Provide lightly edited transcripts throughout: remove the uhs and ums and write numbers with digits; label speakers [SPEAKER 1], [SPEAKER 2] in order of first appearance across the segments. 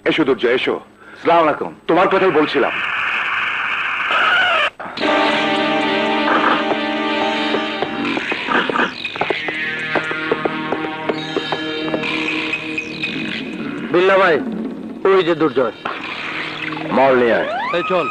[SPEAKER 1] এসো দুর্জয়, এসো। আসসালামু আলাইকুম। তোমার কথাই বলছিলাম।
[SPEAKER 2] বিল্লা ভাই, ওই যে দুর্জয়।
[SPEAKER 1] মাল নিয়ে আয়।
[SPEAKER 2] এই চল।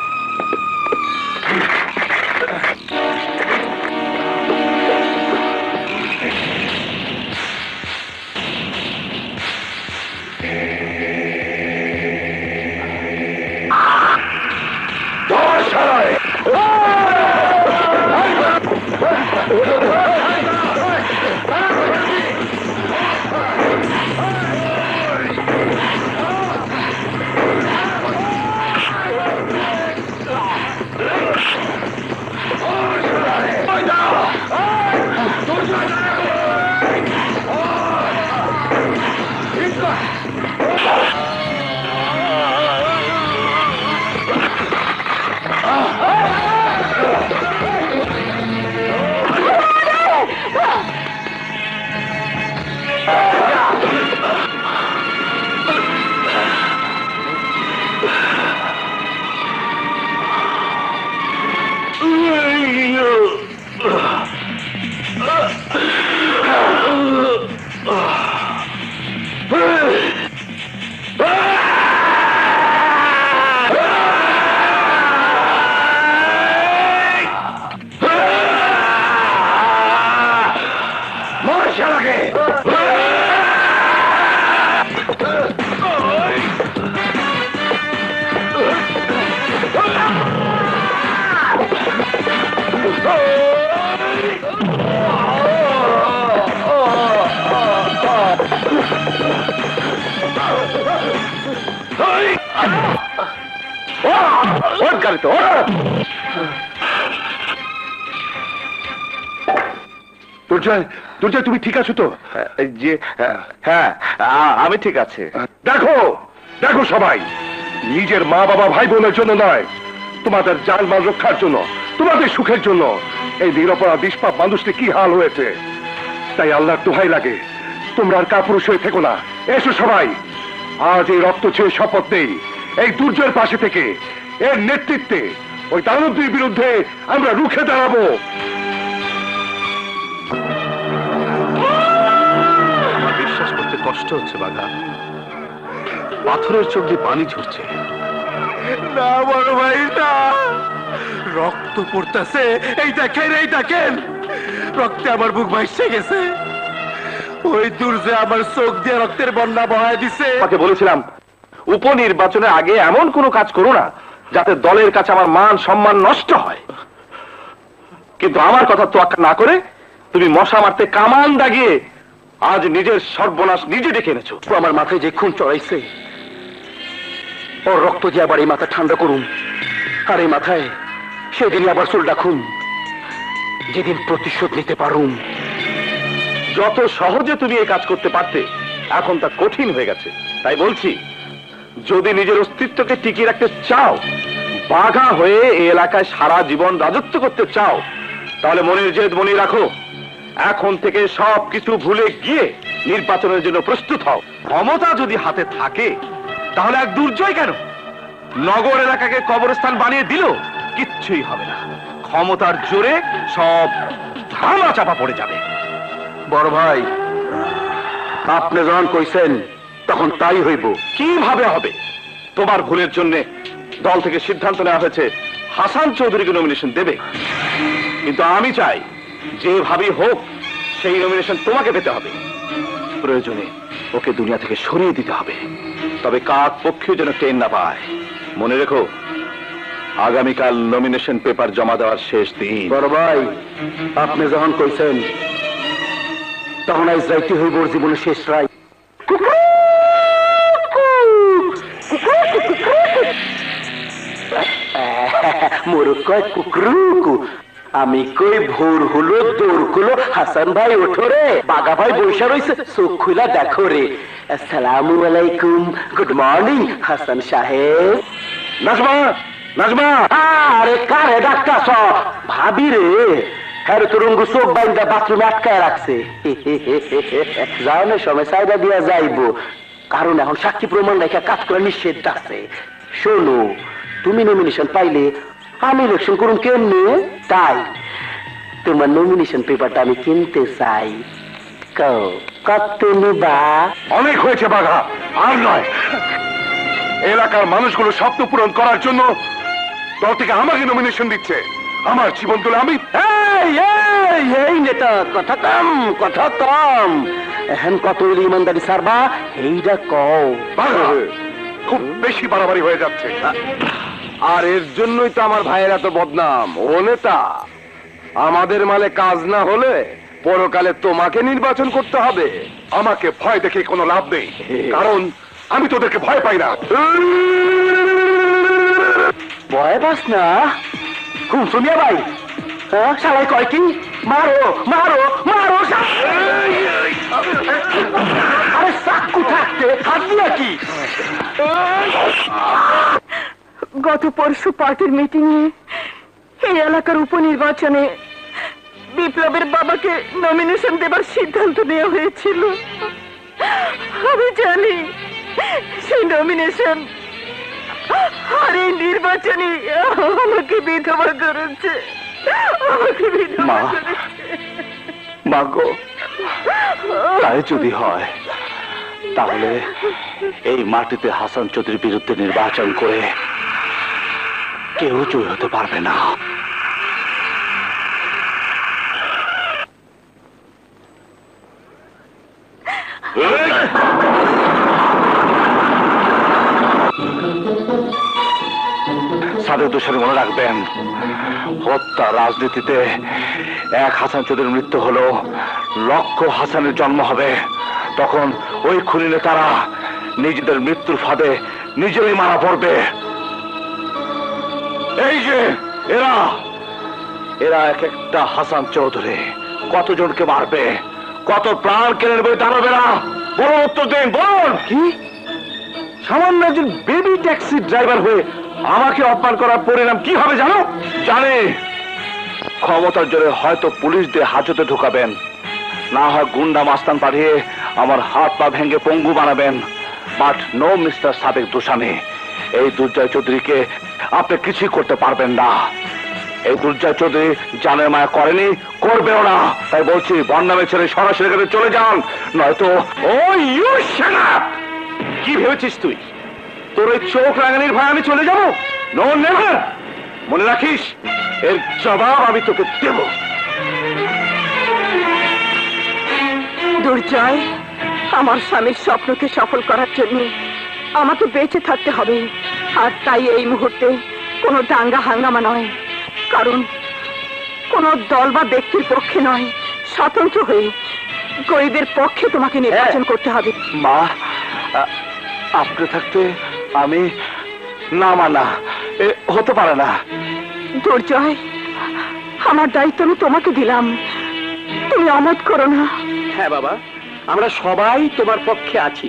[SPEAKER 1] দুর্জয়, দুর্জয়, তুমি ঠিক আছো তো?
[SPEAKER 3] জি হ্যাঁ, আমি ঠিক আছে।
[SPEAKER 1] দেখো, দেখো সবাই, নিজের মা বাবা ভাই বোনের জন্য নয়, তোমাদের জানমাল রক্ষার জন্য, তোমাদের সুখের জন্য এই নিরপরাধ নিষ্পাপ মানুষটি কি হাল হয়েছে। তাই আল্লাহর দোহাই লাগে, তোমরা আর কাপুরুষ হয়ে থেকো না। এসো সবাই, আজ এই রক্ত ছেয়ে শপথ নেই, এই দুর্জয়ের পাশে থেকে এর নেতৃত্বে ওই দানবদের বিরুদ্ধে আমরা রুখে দাঁড়াবো।
[SPEAKER 3] বিশ্বাস করতে কষ্ট হচ্ছে বাঘা, পাথরের চোখ দিয়ে পানি ঝরছে।
[SPEAKER 2] না বড় ভাই না, রক্ত পড়তেছে। এই দেখেন, এই দেখেন, রক্তে আমার বুক ভাসছে গেছে। ওই দুর্জয় আমার চোখ দিয়ে রক্তের বন্যা বহায় দিছে।
[SPEAKER 3] তাকে বলেছিলাম উপনির্বাচনের আগে এমন কোনো কাজ করো না যাতে দলের কাছে আমার মান সম্মান নষ্ট হয়, কিন্তু আমার কথা তোয়াক্কা না করে তুমি মশা মারতে কামান দাগিয়ে আজ নিজের সর্বনাশ নিজে ডেকে এনেছো।
[SPEAKER 2] আমার মাথায় যে খুন চড়াইছে, ওর রক্ত দিয়ে আবার এই মাথা ঠান্ডা করুন, আর এই মাথায় সেদিনই আবার চুল রাখুন, যেদিন প্রতিশোধ নিতে পারুন।
[SPEAKER 3] যত সহজে তুমি এই কাজ করতে পারতে, এখন তা কঠিন হয়ে গেছে। তাই বলছি, যদি নিজের অস্তিত্বকে টিকিয়ে রাখতে চাও, বাঘা হয়ে এই এলাকায় সারা জীবন রাজত্ব করতে চাও, তাহলে মনের জেদ মনে রাখো, এখন থেকে সবকিছু ভুলে গিয়ে নির্বাচনের জন্য প্রস্তুত হও। ক্ষমতা যদি হাতে থাকে তাহলে এক দুর্জয় কেন নগর এলাকাকে কবরস্থান বানিয়ে দিল, কিচ্ছুই হবে না। ক্ষমতার জোরে সব ধামা চাপা পড়ে যাবে।
[SPEAKER 2] বড় ভাই, আপনি যখন কইছেন তখন তাই হইব।
[SPEAKER 3] কিভাবে হবে? তোমার ভুলের জন্য দল থেকে সিদ্ধান্ত নেওয়া হয়েছে হাসান চৌধুরীকে নমিনেশন দেবে, কিন্তু আমি চাই যেভাবেই হোক সেই নমিনেশন তোমাকে পেতে হবে। প্রয়োজনে ওকে দুনিয়া থেকে সরিয়ে দিতে হবে, তবে কাক পক্ষেও যেন টেন না পায়। মনে রেখো, আগামীকাল নমিনেশন পেপার জমা দেওয়ার শেষ দিন।
[SPEAKER 2] বড় ভাই, আপনি যখন কইছেন তখন আজ যাইতে হইব ওর জীবনের শেষ রায়। মোরগ কয় কুকরুকু, আমি কই ভোর হলো দৌড় হলো, হাসান ভাই ওঠো রে, বাঘা ভাই বৈশা রইছে, চোখ খুলা দেখো রে। আসসালামু আলাইকুম, গুড মর্নিং হাসান সাহেব।
[SPEAKER 3] নাজমা, নাজমা!
[SPEAKER 2] আরে কারে ডাক্তার? ভাবি রে, হ্যাঁ তোরঙ্গু চোখ বাইন্দা বাথরুমে আটকায় রাখছে। যাওনের সময় সাইডা দিয়া যাইবো, কারণ এখন সাক্ষী প্রমাণ রেখে কাজ করা নিষেধ আছে। শোনো, তুমি নমিনেশন পাইলে আমি ইলেকশন করুন কেমনে? তাই তোমার নমিনেশন পেপারটা আমি কিনতে চাই। কত নিবা?
[SPEAKER 1] অনেক হয়েছে বাঘা, আর নয়। এলাকার মানুষগুলো স্বপ্ন পূরণ করার জন্য দল থেকে আমাকে নমিনেশন দিচ্ছে। আমার জীবন তুলে আমি
[SPEAKER 2] এই নেতা, কথা কম, কথা কম। এখন কত ইমানদারি সারবা এইটা কও।
[SPEAKER 1] বাঘা, খুব বেশি বাড়াবাড়ি হয়ে যাচ্ছে।
[SPEAKER 3] আর এর জন্যই তো আমার ভাইয়ের এত বদনাম। ও নেতা, আমাদের মালে কাজ না হলে পরকালে তোমাকে নির্বাচন করতে হবে।
[SPEAKER 1] আমাকে ভয় দেখে কোনো লাভ নেই, কারণ আমি তোদেরকে ভয় পাই না।
[SPEAKER 2] ভয় পাস না? শুনিয়া ভাই, হ্যাঁ শালাই কয় কি? মারো মারো মারো! আরে চাকু থাকতে হাত দিয়া কি?
[SPEAKER 4] গত পরশু পার্টির মিটিং এ এই এলাকার উপনির্বাচনে বিপ্লবের বাবাকে নমিনেশন দেবার সিদ্ধান্ত নেওয়া হয়েছিল। আমি জানি সেই নমিনেশন আর এই নির্বাচনে আমাকে বিধবা করেছে, আমাকে বিধবা করেছে।
[SPEAKER 3] মাগো, তাই যদি হয় তাহলে এই মাটিতে হাসান চৌধুরীর বিরুদ্ধে নির্বাচন করে কেউ জয় হতে পারবে না। সাদের দোষারি মনে রাখবেন, হত্যা রাজনীতিতে এক হাসান চৌধুরীর মৃত্যু হলো লক্ষ হাসানের জন্ম হবে। তখন ওই খুনি নেতারা নিজেদের মৃত্যুর ফাঁদে নিজেরাই মারা পড়বে। এই যে এরা এরা এক একটা হাসান চৌধুরী কতজনকে মারবে, কত প্রাণ কেড়ে নেবে দাঁড়াবেরা? বলুন, উত্তর দিন, বলুন। কি সামান্য একজন বেবি ট্যাক্সি ড্রাইভার হয়ে আমাকে অপমান করার পরিণাম কি হবে জানো? জানি। ক্ষমতার জোরে হয়তো পুলিশ দিয়ে হাজতে ঢোকাবেন, না হয় গুন্ডা মাস্তান পাঠিয়ে আমার হাত পা ভেঙে পঙ্গু বানাবেন। বাট নো মিস্টার সাদেক দোসানি, এই দুর্জয় চৌধুরীকে আপনি কিছুই করতে পারবেন না। এই দুর্জয় চৌধুরী জানের মায়া করেনি, করবেও না। তাই বলছি, বন্যামে ছেড়ে সরাসরি এখানে চলে যান, নয়তো ও ইউ শাট আপ। কি ভেবেছিস তুই? তোর ওই চোখ রাঙানির ভয় আমি চলে যাবো? No never. মনে রাখিস, এর জবাব আমি তোকে দেব।
[SPEAKER 4] দুর্জয়, আমার স্বামীর স্বপ্নকে সফল করার জন্য আমাকে বেঁচে থাকতে হবে। আর তাই এই মুহূর্তে কোনো দাঙ্গা হাঙ্গামা নয়, কারণ কোনো দল বা ব্যক্তির পক্ষে নয়, স্বতন্ত্র হয়ে গরিবের পক্ষে তোমাকে নির্বাচন করতে হবে।
[SPEAKER 3] মা, আপনি থাকতে আমি না মানা হতে পারে না।
[SPEAKER 4] দুর্জয়, আমার দায়িত্ব আমি তোমাকে দিলাম, তুমি অমত করো না।
[SPEAKER 2] হ্যাঁ বাবা, আমরা সবাই তোমার পক্ষে আছি।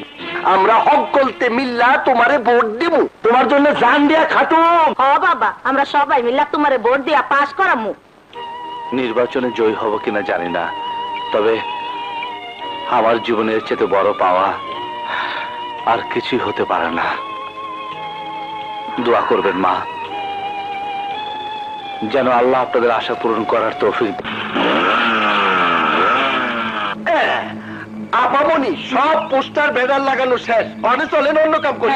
[SPEAKER 2] আমরা হক গলতে মিল্লা তোমারে ভোট দেব, তোমার জন্য জান দিয়া খাটুম।
[SPEAKER 5] হ বাবা, আমরা সবাই মিল্লা তোমারে ভোট দিয়া পাস করামু।
[SPEAKER 3] নির্বাচনে জয়ী হব কিনা জানি না, তবে আমার জীবনের চেয়ে বড় পাওয়া আর কিছুই হতে পারে না। দোয়া করবেন মা, যেন আল্লাহ আপনাদের আশা পূরণ করার তৌফিক।
[SPEAKER 2] আপামনি সব পোস্টার ব্যানার লাগানো শেষ, অনে চলেন অন্য কাম করি।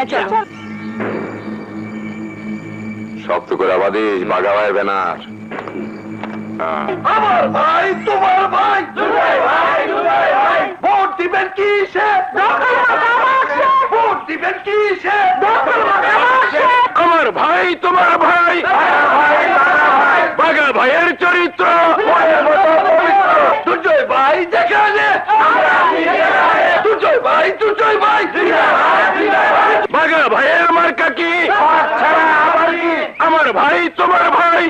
[SPEAKER 1] শক্ত করে আবাদিস বাঘা ভাইয়ের ব্যানার।
[SPEAKER 2] আমার ভাই, তোমার ভাই, ভোট দিবেন কিসে? ভোট দিবেন কিসে?
[SPEAKER 3] আমার ভাই, তোমার ভাই, বাঘা ভাইয়ের চরিত্র
[SPEAKER 2] দুর্জয় ভাই যেখানে, দুর্জয় ভাই, দুর্জয় ভাই,
[SPEAKER 3] বাঘা ভাইয়ের মার্কা কি? আমার ভাই, তোমার ভাই।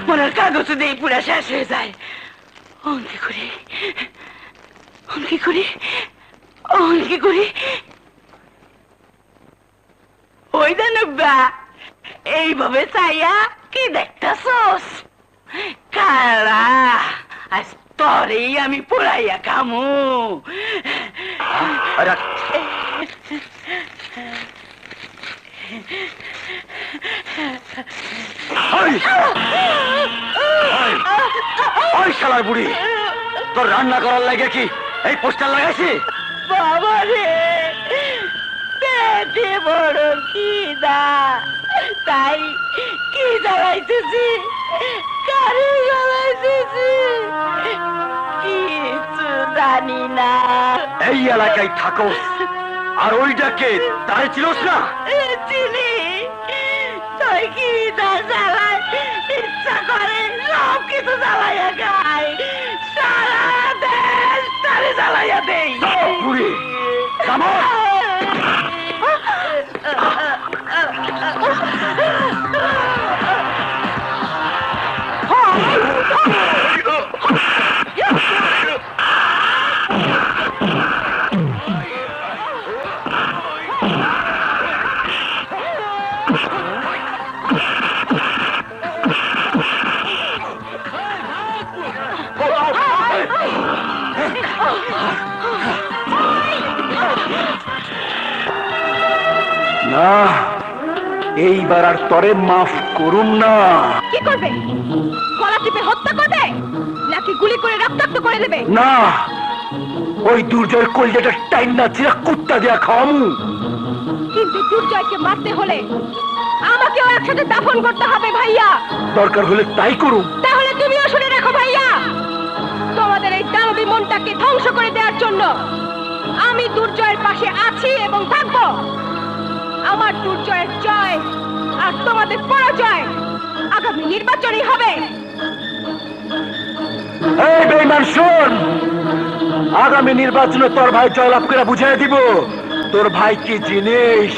[SPEAKER 4] মনের কাগজ দিয়ে পুরা শেষ হয়ে যায়। অঙ্কি করি, অঙ্কি করি, অঙ্কি করি। ওই দানব্বা, এইভাবে চাইয়া কি দেখতাছোস? কালা আজ তরেই আমি পোড়াইয়া খামু।
[SPEAKER 2] ওই শালার বুড়ি, তোর রান্না করার লাগে কি এই পোস্টার লাগাইছি?
[SPEAKER 5] বাবা রে পেটে বড় খিদা, তাই কি জ্বালাইতেছি, কারি জ্বালাইতেছি কিছু জানি না।
[SPEAKER 2] এই এলাকায় থাকোস আর ওইটাকে তারে চিনোস না?
[SPEAKER 5] চিনি, তাই কি জ্বালায় ইচ্ছা করে সব কিছু জ্বালাইয়া খাই, সারা দেশ তারে জ্বালাইয়া দেই।
[SPEAKER 2] বুড়ি থামো। না, এইবার আর তরে মাফ করুম না।
[SPEAKER 4] কি করবে? গলা টিপে হত্যা করবে নাকি গুলি করে রক্তাক্ত করে দেবে?
[SPEAKER 2] না, ওই দুর্জয়ের কলজাটা টাইম না চিরা কুত্তা দিয়া খাওয়ামু।
[SPEAKER 4] কিন্তু দুর্জয়কে মারতে হলে আমাকেও একসাথে দাফন করতে হবে ভাইয়া।
[SPEAKER 2] দরকার হলে তাই করুম।
[SPEAKER 4] তাহলে তুমিও শুনে রাখো ভাইয়া, তোমাদের এই দানবী মনটাকে ধ্বংস করে দেওয়ার জন্য আমি দুর্জয়ের পাশে আছি এবং থাকবো। আমার দুর্জয়ের জয় আর তোমাদের পরাজয় আগামী নির্বাচনই হবে।
[SPEAKER 2] এই বেঈমান শোন, আগামী নির্বাচনে তোর ভাই জয়লাভ করে বুঝাই দিব তোর ভাই কি জিনিস।